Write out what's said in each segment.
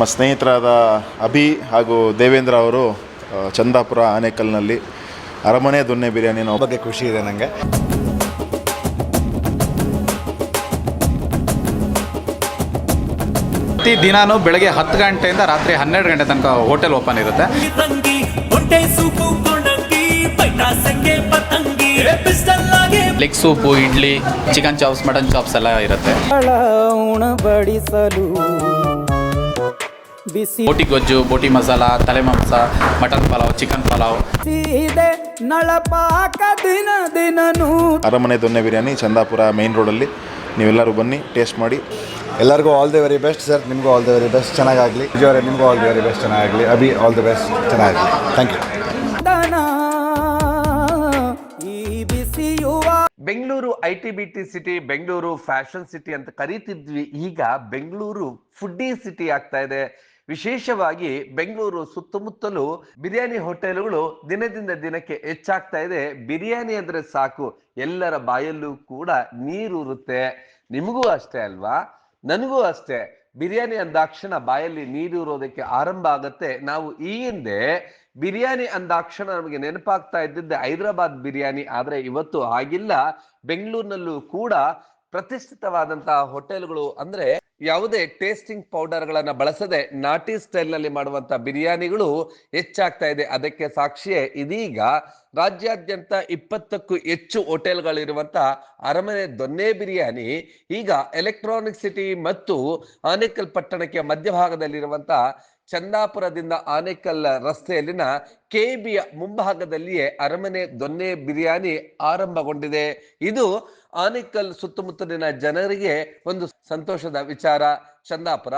ನಮ್ಮ ಸ್ನೇಹಿತರಾದ ಅಭಿ ಹಾಗೂ ದೇವೇಂದ್ರ ಅವರು ಚಂದಾಪುರ ಆನೇಕಲ್ನಲ್ಲಿ ಅರಮನೆ ದೊನ್ನೆ ಬಿರಿಯಾನಿನ ಬಗ್ಗೆ ಖುಷಿ ಇದೆ ನನಗೆ. ಪ್ರತಿ ದಿನಾನು ಬೆಳಗ್ಗೆ 10 ಗಂಟೆಯಿಂದ ರಾತ್ರಿ 12 ಗಂಟೆ ತನಕ ಹೋಟೆಲ್ ಓಪನ್ ಇರುತ್ತೆ. Leg soup, idli, chicken chops, mutton chops ಎಲ್ಲ ಇರುತ್ತೆ. ಬೋಟಿ ಗೊಜ್ಜು, ಬೋಟಿ ಮಸಾಲ, ತಲೆ ಮಾಂಸ, ಮಟನ್ ಪಲಾವ್, ಚಿಕನ್ ಪಲಾವ್. ಅರಮನೆ ದೊನ್ನೆ ಬಿರಿಯಾನಿ ಚಂದಾಪುರ ಮೇನ್ ರೋಡಲ್ಲಿ. ನೀವೆಲ್ಲರೂ ಬನ್ನಿ, ಟೇಸ್ಟ್ ಮಾಡಿ. ಎಲ್ಲರಿಗೂ all the very best sir. ನಿಮಗೂ ಆಲ್ ದಿ ವೆರಿ ಬೆಸ್ಟ್, ಚೆನ್ನಾಗಾಗಲಿ. ವಿಜಯವರೇ, ನಿಮಗೂ ಆಲ್ ದಿ ವೆರಿ ಬೆಸ್ಟ್, ಚೆನ್ನಾಗಲಿ. ಅಭಿ, ಆಲ್ ದಿ ಬೆಸ್ಟ್, ಚೆನ್ನಾಗಲಿ. Thank you. Bengaluru ITBT city, Bengaluru fashion city ಅಂತ ಕರೀತಿದ್ವಿ. ಈಗ ಬೆಂಗಳೂರು ಫುಡ್ಡಿ ಸಿಟಿ ಆಗ್ತಾ ಇದೆ. ವಿಶೇಷವಾಗಿ ಬೆಂಗಳೂರು ಸುತ್ತಮುತ್ತಲೂ ಬಿರಿಯಾನಿ ಹೋಟೆಲ್ಗಳು ದಿನದಿಂದ ದಿನಕ್ಕೆ ಹೆಚ್ಚಾಗ್ತಾ ಇದೆ. ಬಿರಿಯಾನಿ ಅಂದ್ರೆ ಸಾಕು, ಎಲ್ಲರ ಬಾಯಲ್ಲೂ ಕೂಡ ನೀರೂರುತ್ತೆ. ನಿಮಗೂ ಅಷ್ಟೇ ಅಲ್ವಾ? ನನಗೂ ಅಷ್ಟೇ. ಬಿರಿಯಾನಿ ಅಂದಾಕ್ಷಣ ಬಾಯಲ್ಲಿ ನೀರೂರೋದಕ್ಕೆ ಆರಂಭ ಆಗತ್ತೆ. ನಾವು ಈ ಹಿಂದೆ ಬಿರಿಯಾನಿ ಅಂದಾಕ್ಷಣ ನಮಗೆ ನೆನಪಾಗ್ತಾ ಇದ್ದಿದ್ದೆ ಹೈದರಾಬಾದ್ ಬಿರಿಯಾನಿ. ಆದ್ರೆ ಇವತ್ತು ಹಾಗಿಲ್ಲ. ಬೆಂಗಳೂರಿನಲ್ಲೂ ಕೂಡ ಪ್ರತಿಷ್ಠಿತವಾದಂತಹ ಹೋಟೆಲ್ಗಳು, ಅಂದ್ರೆ ಯಾವುದೇ ಟೇಸ್ಟಿಂಗ್ ಪೌಡರ್ಗಳನ್ನ ಬಳಸದೆ ನಾಟಿ ಸ್ಟೈಲ್ ನಲ್ಲಿ ಮಾಡುವಂತ ಬಿರಿಯಾನಿಗಳು ಹೆಚ್ಚಾಗ್ತಾ ಇದೆ. ಅದಕ್ಕೆ ಸಾಕ್ಷಿಯೇ ಇದೀಗ ರಾಜ್ಯಾದ್ಯಂತ 20ಕ್ಕೂ ಹೆಚ್ಚು ಹೋಟೆಲ್ಗಳಿರುವಂತ ಅರಮನೆ ದೊನ್ನೆ ಬಿರಿಯಾನಿ ಈಗ ಎಲೆಕ್ಟ್ರಾನಿಕ್ ಸಿಟಿ ಮತ್ತು ಆನೇಕಲ್ ಪಟ್ಟಣಕ್ಕೆ ಮಧ್ಯಭಾಗದಲ್ಲಿರುವಂತ ಚಂದಾಪುರದಿಂದ ಆನೇಕಲ್ ರಸ್ತೆಯಲ್ಲಿನ KBಯ ಮುಂಭಾಗದಲ್ಲಿಯೇ ಅರಮನೆ ದೊನ್ನೆ ಬಿರಿಯಾನಿ ಆರಂಭಗೊಂಡಿದೆ. ಇದು ಆನೇಕಲ್ ಸುತ್ತಮುತ್ತಲಿನ ಜನರಿಗೆ ಒಂದು ಸಂತೋಷದ ವಿಚಾರ. ಚಂದಾಪುರ,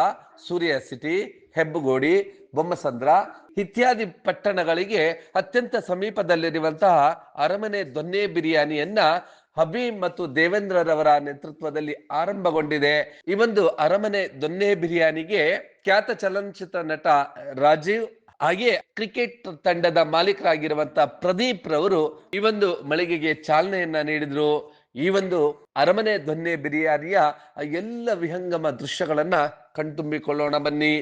ಸೂರ್ಯ ಸಿಟಿ, ಹೆಬ್ಬಗೋಡಿ, ಬೊಮ್ಮಸಂದ್ರ ಇತ್ಯಾದಿ ಪಟ್ಟಣಗಳಿಗೆ ಅತ್ಯಂತ ಸಮೀಪದಲ್ಲಿರುವಂತಹ ಅರಮನೆ ದೊನ್ನೆ ಬಿರಿಯಾನಿಯನ್ನ ಅಭಿ ಮತ್ತು ದೇವೇಂದ್ರರವರ ನೇತೃತ್ವದಲ್ಲಿ ಆರಂಭಗೊಂಡಿದೆ. ಈ ಒಂದು ಅರಮನೆ ದೊನ್ನೆ ಬಿರಿಯಾನಿಗೆ ಖ್ಯಾತ ಚಲನಚಿತ್ರ ನಟ ರಾಜೀವ್ ಹಾಗೆ ಕ್ರಿಕೆಟ್ ತಂಡದ ಮಾಲೀಕರಾಗಿರುವಂತ ಪ್ರದೀಪ್ ರವರು ಈ ಒಂದು ಮಳಿಗೆಗೆ ಚಾಲನೆಯನ್ನ ನೀಡಿದ್ರು. ಈ ಒಂದು ಅರಮನೆ ದೊನ್ನೆ ಬಿರಿಯಾನಿಯ ಎಲ್ಲ ವಿಹಂಗಮ ದೃಶ್ಯಗಳನ್ನ ಕಣ್ತುಂಬಿಕೊಳ್ಳೋಣ ಬನ್ನಿ.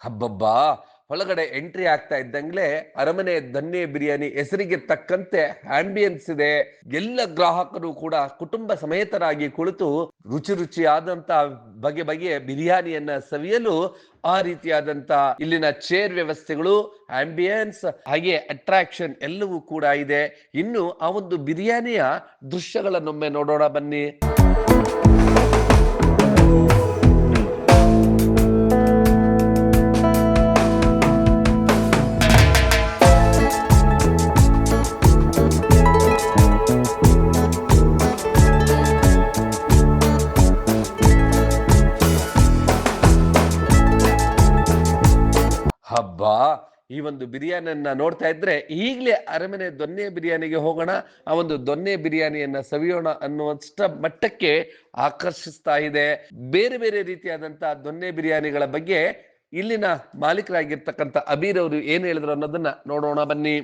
ಹಬ್ಬಬ್ಬಾ, ಒಳಗಡೆ ಎಂಟ್ರಿ ಆಗ್ತಾ ಇದ್ದಂಗ್ಲೆ ಅರಮನೆ ದೊನ್ನೆ ಬಿರಿಯಾನಿ ಹೆಸರಿಗೆ ತಕ್ಕಂತೆ ಆಂಬಿಯನ್ಸ್ ಇದೆ. ಎಲ್ಲ ಗ್ರಾಹಕರು ಕೂಡ ಕುಟುಂಬ ಸಮೇತರಾಗಿ ಕುಳಿತು ರುಚಿ ರುಚಿಯಾದಂತ ಬಗೆ ಬಗೆಯ ಬಿರಿಯಾನಿಯನ್ನ ಸವಿಯಲು ಆ ರೀತಿಯಾದಂತ ಇಲ್ಲಿನ ಚೇರ್ ವ್ಯವಸ್ಥೆಗಳು, ಆಂಬಿಯನ್ಸ್ ಹಾಗೆ ಅಟ್ರಾಕ್ಷನ್ ಎಲ್ಲವೂ ಕೂಡ ಇದೆ. ಇನ್ನು ಆ ಒಂದು ಬಿರಿಯಾನಿಯ ದೃಶ್ಯಗಳನ್ನೊಮ್ಮೆ ನೋಡೋಣ ಬನ್ನಿ. ಹಬ್ಬಾ, ಈ ಒಂದು ಬಿರಿಯಾನಿಯನ್ನ ನೋಡ್ತಾ ಇದ್ರೆ ಈಗಲೇ ಅರಮನೆ ದೊನ್ನೆ ಬಿರಿಯಾನಿಗೆ ಹೋಗೋಣ, ಆ ಒಂದು ದೊನ್ನೆ ಬಿರಿಯಾನಿಯನ್ನ ಸವಿಯೋಣ ಅನ್ನುವಷ್ಟ ಮಟ್ಟಕ್ಕೆ ಆಕರ್ಷಿಸ್ತಾ ಇದೆ. ಬೇರೆ ಬೇರೆ ರೀತಿಯಾದಂತಹ ದೊನ್ನೆ ಬಿರಿಯಾನಿಗಳ ಬಗ್ಗೆ ಇಲ್ಲಿನ ಮಾಲೀಕರಾಗಿರ್ತಕ್ಕಂಥ ಅಬೀರ್ ಅವರು ಏನ್ ಹೇಳಿದ್ರು ಅನ್ನೋದನ್ನ ನೋಡೋಣ ಬನ್ನಿ.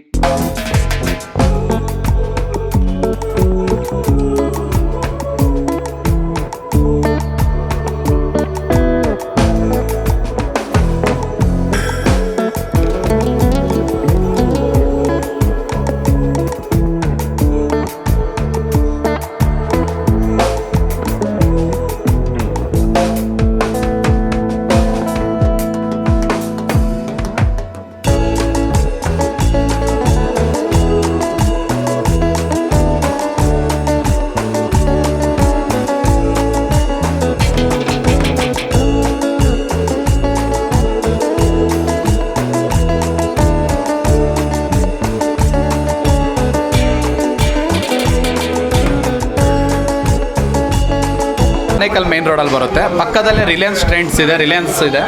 ಆನೇಕಲ್ ಮೇನ್ ರೋಡಲ್ಲಿ ಬರುತ್ತೆ. ಪಕ್ಕದಲ್ಲೇ ರಿಲಯನ್ಸ್ ಟ್ರೆಂಡ್ಸ್ ಇದೆ, ರಿಲಯನ್ಸ್ ಇದೆ.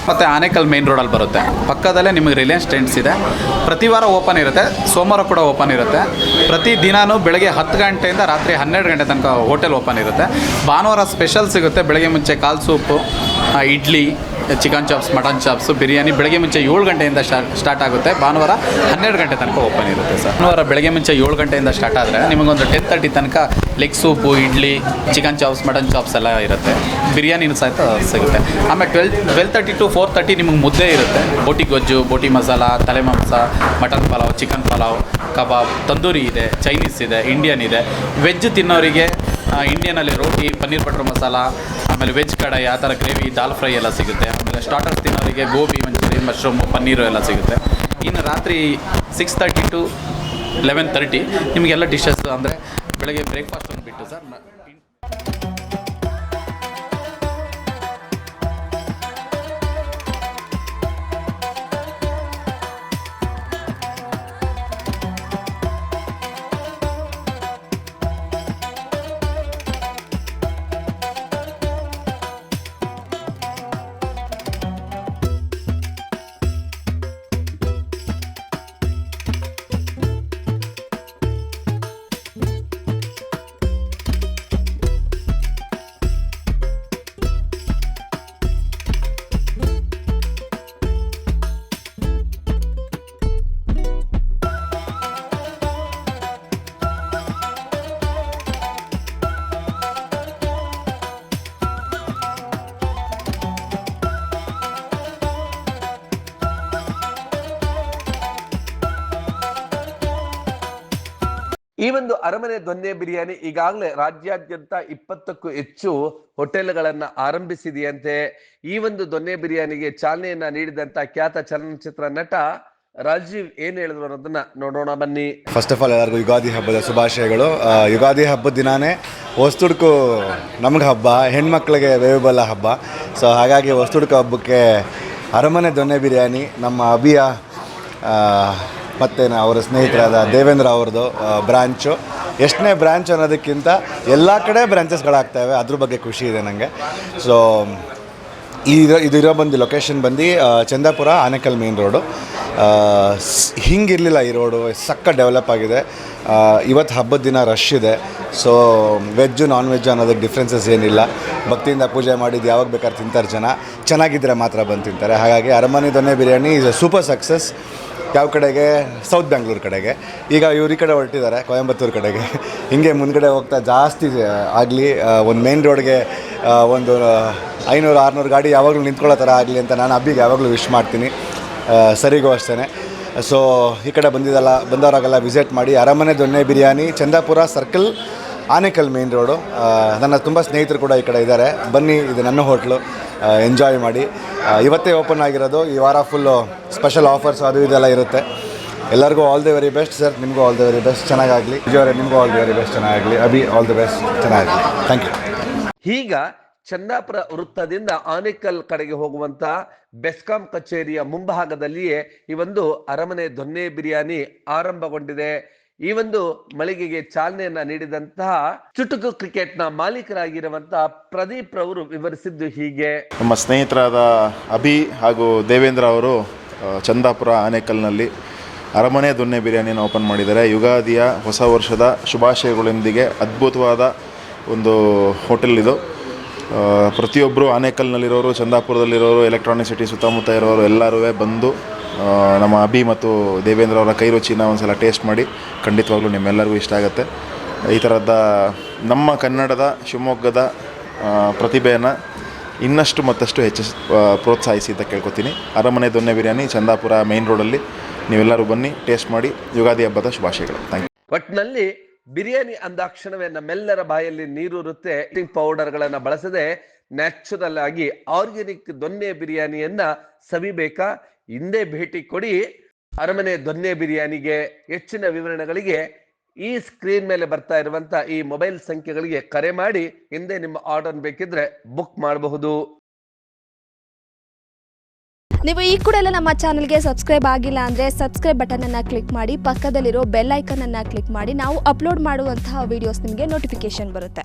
ಮತ್ತು ಆನೇಕಲ್ ಮೇನ್ ರೋಡಲ್ಲಿ ಬರುತ್ತೆ. ಪಕ್ಕದಲ್ಲೇ ನಿಮಗೆ ರಿಲಯನ್ಸ್ ಟ್ರೆಂಡ್ಸ್ ಇದೆ. ಪ್ರತಿ ವಾರ ಓಪನ್ ಇರುತ್ತೆ, ಸೋಮವಾರ ಕೂಡ ಓಪನ್ ಇರುತ್ತೆ. ಪ್ರತಿ ದಿನಾನು ಬೆಳಗ್ಗೆ 10 ಗಂಟೆಯಿಂದ ರಾತ್ರಿ 12 ಗಂಟೆ ತನಕ ಹೋಟೆಲ್ ಓಪನ್ ಇರುತ್ತೆ. ಭಾನುವಾರ ಸ್ಪೆಷಲ್ ಸಿಗುತ್ತೆ. ಬೆಳಗ್ಗೆ ಮುಂಚೆ ಕಾಲ್ soup, idli, chicken chops, mutton chops, biryani ಬೆಳಗ್ಗೆ ಮುಂಚೆ 7 ಗಂಟೆಯಿಂದ ಸ್ಟಾರ್ಟ್ ಆಗುತ್ತೆ. ಭಾನುವಾರ 12 ಗಂಟೆ ತನಕ ಓಪನ್ ಇರುತ್ತೆ ಸರ್. ಭಾನುವಾರ ಬೆಳಗ್ಗೆ ಮುಂಚೆ 7 ಗಂಟೆಯಿಂದ ಸ್ಟಾರ್ಟ್ ಆದರೆ ನಿಮಗೊಂದು 10:30 ತನಕ leg soup, idli, chicken chops, mutton chops ಎಲ್ಲ ಇರುತ್ತೆ. ಬಿರಿಯಾನಿನೂ ಸಹಿತ ಸಿಗುತ್ತೆ. ಆಮೇಲೆ 12:30 to 4:30 ನಿಮಗೆ ಮುದ್ದೆ ಇರುತ್ತೆ. ಬೋಟಿ ಗೊಜ್ಜು, ಬೋಟಿ ಮಸಾಲ, ತಲೆ ಮಾಂಸ, ಮಟನ್ ಪಲಾವ್, ಚಿಕನ್ ಪಲಾವ್, ಕಬಾಬ್, ತಂದೂರಿ ಇದೆ, ಚೈನೀಸ್ ಇದೆ, ಇಂಡಿಯನ್ ಇದೆ. ವೆಜ್ ತಿನ್ನೋರಿಗೆ ಇಂಡಿಯನಲ್ಲಿ ರೋಟಿ, ಪನ್ನೀರ್ ಬಟರ್ ಮಸಾಲ, ಆಮೇಲೆ ವೆಜ್ ಕಡಾಯಿ, ಆ ಥರ ಗ್ರೇವಿ, ದಾಲ್ ಫ್ರೈ ಎಲ್ಲ ಸಿಗುತ್ತೆ. ಆಮೇಲೆ ಸ್ಟಾರ್ಟರ್ಸ್ ತಿನ್ನೋರಿಗೆ ಗೋಬಿ ಮಂಚೂರಿ, ಮಶ್ರೂಮು, ಪನ್ನೀರು ಎಲ್ಲ ಸಿಗುತ್ತೆ. ಇನ್ನು ರಾತ್ರಿ 6:30 to 11:30 ನಿಮಗೆಲ್ಲ ಡಿಶಸ್ ಅಂದರೆ ಬೆಳಗ್ಗೆ ಬ್ರೇಕ್ಫಾಸ್ಟನ್ನು ಬಿಟ್ಟು ಸರ್. ಈ ಒಂದು ಅರಮನೆ ದೊನ್ನೆ ಬಿರಿಯಾನಿ ಈಗಾಗಲೇ ರಾಜ್ಯಾದ್ಯಂತ 20ಕ್ಕೂ ಹೆಚ್ಚು ಹೋಟೆಲ್ಗಳನ್ನ ಆರಂಭಿಸಿದೆಯಂತೆ. ಈ ಒಂದು ದೊನ್ನೆ ಬಿರಿಯಾನಿಗೆ ಚಾಲನೆಯನ್ನ ನೀಡಿದಂತ ಖ್ಯಾತ ಚಲನಚಿತ್ರ ನಟ ರಾಜೀವ್ ಏನ್ ಹೇಳಿದ್ರು ಅನ್ನೋದನ್ನ ನೋಡೋಣ ಬನ್ನಿ. ಫಸ್ಟ್ ಆಫ್ ಆಲ್ ಎಲ್ಲರಿಗೂ ಯುಗಾದಿ ಹಬ್ಬದ ಶುಭಾಶಯಗಳು. ಯುಗಾದಿ ಹಬ್ಬದ ದಿನಾನೇ ಹೊಸ್ತುಡ್ಕು ನಮ್ಗೆ ಹಬ್ಬ, ಹೆಣ್ಮಕ್ಳಿಗೆ ವೇವಿಬಲ್ಲ ಹಬ್ಬ. ಸೊ ಹಾಗಾಗಿ ಹೊಸ್ತುಡ್ಕು ಹಬ್ಬಕ್ಕೆ ಅರಮನೆ ದೊನ್ನೆ ಬಿರಿಯಾನಿ ನಮ್ಮ ಅಭಿಯ ಮತ್ತು ಅವರ ಸ್ನೇಹಿತರಾದ ದೇವೇಂದ್ರ ಅವ್ರದ್ದು ಬ್ರ್ಯಾಂಚು. ಎಷ್ಟನೇ ಬ್ರ್ಯಾಂಚ್ ಅನ್ನೋದಕ್ಕಿಂತ ಎಲ್ಲ ಕಡೆ ಬ್ರ್ಯಾಂಚಸ್ಗಳಾಗ್ತವೆ, ಅದ್ರ ಬಗ್ಗೆ ಖುಷಿ ಇದೆ ನನಗೆ. ಸೊ ಇದಿರೋ ಬಂದು ಲೊಕೇಶನ್ ಬಂದು ಚಂದಾಪುರ, ಆನೇಕಲ್ ಮೇನ್ ರೋಡು. ಹಿಂಗಿರಲಿಲ್ಲ ಈ ರೋಡು, ಸಕ್ಕ ಡೆವಲಪ್ ಆಗಿದೆ. ಇವತ್ತು ಹಬ್ಬದ ದಿನ ರಶ್ ಇದೆ. ಸೊ ವೆಜ್ಜು ನಾನ್ ವೆಜ್ಜು ಅನ್ನೋದಕ್ಕೆ ಡಿಫ್ರೆನ್ಸಸ್ ಏನಿಲ್ಲ. ಭಕ್ತಿಯಿಂದ ಪೂಜೆ ಮಾಡಿದ್ದು ಯಾವಾಗ ಬೇಕಾದ್ರೆ ತಿಂತಾರೆ ಜನ, ಚೆನ್ನಾಗಿದ್ದರೆ ಮಾತ್ರ ಬಂದು ತಿಂತಾರೆ. ಹಾಗಾಗಿ Aramane Donne Biryani is a super success. ಯಾವ ಕಡೆಗೆ? ಸೌತ್ ಬ್ಯಾಂಗ್ಳೂರು ಕಡೆಗೆ. ಈಗ ಇವ್ರ ಈ ಕಡೆ ಹೊರಟಿದ್ದಾರೆ, ಕೊಯಂಬತ್ತೂರು ಕಡೆಗೆ. ಹೀಗೆ ಮುಂದ್ಗಡೆ ಹೋಗ್ತಾ ಜಾಸ್ತಿ ಆಗಲಿ, ಒಂದು ಮೇನ್ ರೋಡ್ಗೆ ಒಂದು 500-600 ಗಾಡಿ ಯಾವಾಗಲೂ ನಿಂತ್ಕೊಳ್ಳೋ ಥರ ಆಗಲಿ ಅಂತ ನಾನು ಅಬ್ಬಿಗೆ ಯಾವಾಗಲೂ ವಿಶ್ ಮಾಡ್ತೀನಿ. ಸರಿಗೂ ಅಷ್ಟೇ. ಸೊ ಈ ಕಡೆ ಬಂದವರಾಗೆಲ್ಲ ವಿಸಿಟ್ ಮಾಡಿ. Aramane Donne Biryani, Chandapura circle, Anekal main road. ನನ್ನ ತುಂಬ ಸ್ನೇಹಿತರು ಕೂಡ ಈ ಕಡೆ ಇದ್ದಾರೆ. ಬನ್ನಿ, ಇದು ನನ್ನ ಹೋಟ್ಲು, ಎಂಜಾಯ್ ಮಾಡಿ. ಇವತ್ತೇ ಓಪನ್ ಆಗಿರೋದು. ಈ ವಾರ ಫುಲ್ಲು ಸ್ಪೆಷಲ್ ಆಫರ್ಸ್ ಅದು ಇದೆಲ್ಲ ಇರುತ್ತೆ. ಎಲ್ಲರಿಗೂ all the very best sir. ನಿಮಗೂ ಆಲ್ ದಿ ವೆರಿ ಬೆಸ್ಟ್, ಚೆನ್ನಾಗಾಗಲಿ. ವಿಜಯವರೇ, ನಿಮಗೂ ಆಲ್ ದಿ ವೆರಿ ಬೆಸ್ಟ್, ಚೆನ್ನಾಗಲಿ. ಅಭಿ, ಆಲ್ ದಿ ಬೆಸ್ಟ್, ಚೆನ್ನಾಗಲಿ. Thank you. ಈಗ ಚಂದಾಪುರ ವೃತ್ತದಿಂದ ಆನೇಕಲ್ ಕಡೆಗೆ ಹೋಗುವಂತ ಬೆಸ್ಕಾಂ ಕಚೇರಿಯ ಮುಂಭಾಗದಲ್ಲಿಯೇ ಈ ಒಂದು ಅರಮನೆ ದೊನ್ನೆ ಬಿರಿಯಾನಿ ಆರಂಭಗೊಂಡಿದೆ. ಈ ಒಂದು ಮಳಿಗೆಗೆ ಚಾಲನೆಯನ್ನ ನೀಡಿದಂತಹ ಚುಟುಕು ಕ್ರಿಕೆಟ್ನ ಮಾಲೀಕರಾಗಿರುವಂತಹ ಪ್ರದೀಪ್ ರವರು ವಿವರಿಸಿದ್ದು ಹೀಗೆ. ನಮ್ಮ ಸ್ನೇಹಿತರಾದ ಅಭಿ ಹಾಗೂ ದೇವೇಂದ್ರ ಅವರು ಚಂದಾಪುರ, ಆನೇಕಲ್ನಲ್ಲಿ ಅರಮನೆ ದೊನ್ನೆ ಬಿರಿಯಾನಿಯನ್ನು ಓಪನ್ ಮಾಡಿದ್ದಾರೆ. ಯುಗಾದಿಯ ಹೊಸ ವರ್ಷದ ಶುಭಾಶಯಗಳೊಂದಿಗೆ ಅದ್ಭುತವಾದ ಒಂದು ಹೋಟೆಲ್ ಇದು. ಪ್ರತಿಯೊಬ್ಬರು ಆನೇಕಲ್ನಲ್ಲಿರೋರು, ಚಂದಾಪುರದಲ್ಲಿರೋರು, ಎಲೆಕ್ಟ್ರಾನಿಕ್ ಸಿಟಿ ಸುತ್ತಮುತ್ತ ಇರೋರು ಎಲ್ಲರೂ ಬಂದು ನಮ್ಮ ಅಭಿ ಮತ್ತು ದೇವೇಂದ್ರ ಅವರ ಕೈ ರುಚಿನ ಒಂದು ಸಲ ಟೇಸ್ಟ್ ಮಾಡಿ. ಖಂಡಿತವಾಗ್ಲೂ ನಿಮ್ಮೆಲ್ಲರಿಗೂ ಇಷ್ಟ ಆಗುತ್ತೆ. ಈ ಥರದ ನಮ್ಮ ಕನ್ನಡದ, ಶಿವಮೊಗ್ಗದ ಪ್ರತಿಭೆಯನ್ನು ಇನ್ನಷ್ಟು ಮತ್ತಷ್ಟು ಹೆಚ್ಚು ಪ್ರೋತ್ಸಾಹಿಸಿ ಅಂತ ಕೇಳ್ಕೊತೀನಿ. ಅರಮನೆ ದೊನ್ನೆ ಬಿರಿಯಾನಿ, ಚಂದಾಪುರ ಮೇನ್ ರೋಡಲ್ಲಿ. ನೀವೆಲ್ಲರೂ ಬನ್ನಿ, ಟೇಸ್ಟ್ ಮಾಡಿ. ಯುಗಾದಿ ಹಬ್ಬದ ಶುಭಾಶಯಗಳು. Thank you. ಒಟ್ಟಿನಲ್ಲಿ ಬಿರಿಯಾನಿ ಅಂದಾಕ್ಷಣವೇ ನಮ್ಮೆಲ್ಲರ ಬಾಯಲ್ಲಿ ನೀರೂರುತ್ತೆ. ಪೌಡರ್ಗಳನ್ನು ಬಳಸದೆ ನ್ಯಾಚುರಲ್ ಆಗಿ ಆರ್ಗ್ಯಾನಿಕ್ ದೊನ್ನೆ ಬಿರಿಯಾನಿಯನ್ನ ಸವಿಬೇಕಾ? ಹಿಂದೆ ಭೇಟಿ ಕೊಡಿ ಅರಮನೆ ದೊನ್ನೆ ಬಿರಿಯಾನಿಗೆ. ಹೆಚ್ಚಿನ ವಿವರಣೆಗಳಿಗೆ ಈ ಸ್ಕ್ರೀನ್ ಮೇಲೆ ಬರ್ತಾ ಇರುವಂತ ಈ ಮೊಬೈಲ್ ಸಂಖ್ಯೆಗಳಿಗೆ ಕರೆ ಮಾಡಿ ಹಿಂದೆ ನಿಮ್ಮ ಆರ್ಡರ್ ಬೇಕಿದ್ರೆ ಬುಕ್ ಮಾಡಬಹುದು. ನೀವು ಈ ಕೂಡ ಎಲ್ಲ ನಮ್ಮ ಚಾನಲ್ಗೆ ಸಬ್ಸ್ಕ್ರೈಬ್ ಆಗಿಲ್ಲ ಅಂದರೆ ಸಬ್ಸ್ಕ್ರೈಬ್ ಬಟನನ್ನು ಕ್ಲಿಕ್ ಮಾಡಿ, ಪಕ್ಕದಲ್ಲಿರೋ ಬೆಲ್ ಐಕನನ್ನು ಕ್ಲಿಕ್ ಮಾಡಿ. ನಾವು ಅಪ್ಲೋಡ್ ಮಾಡುವಂತಹ ವಿಡಿಯೋಸ್ ನಿಮಗೆ ನೋಟಿಫಿಕೇಶನ್ ಬರುತ್ತೆ.